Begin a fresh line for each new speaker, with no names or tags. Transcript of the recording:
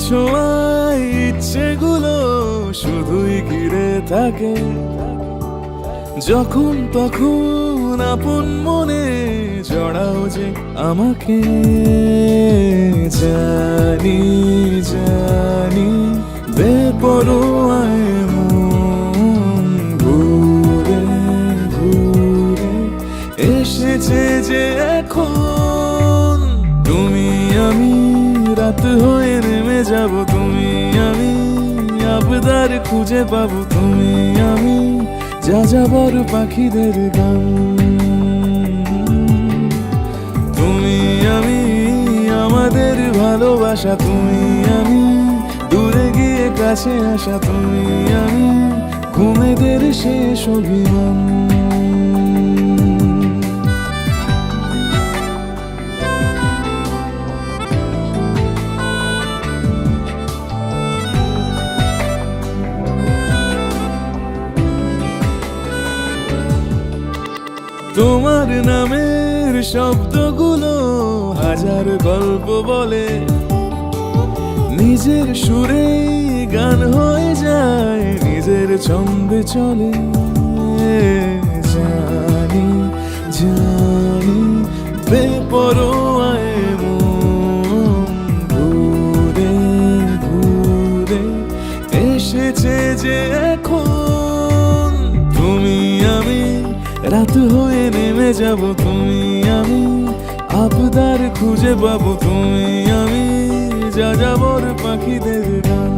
ছোঁয়ায় ইচ্ছেগুলো শুধুই ঘিরে থাকে, যখন তখন আপন মনে জড়াও যে আমাকে। জানি জানি বেপরোয়ায় মন ঘুরে ঘুরে এসেছে যে এখন। তুমি আমি রাত হয়ে নেমে যাব, তুমি আমি আবদার খুঁজে পাবো, তুমি আমি যা যাবার পাখিদের গান। তুমি আমি আমাদের ভালোবাসা, তুমি আমি দূরে গিয়ে কাছে আসা, তুমি আমি ঘুমেদের শেষ অভিমান। তোমার নামের শব্দগুলো হাজার গল্প বলে, নিজের সুরে গান হয়ে যায়, নিজের ছন্দে চলে। জানি জানি বেপরোয়ায় মন ঘুরে ঘুরে এসেছে যে এখন। তুমি আমি রাত হয়ে নেমে যাব, তুমি আমি আবদার খুঁজে পাবো, তুমি আমি যা যাবর পাখিদের গান।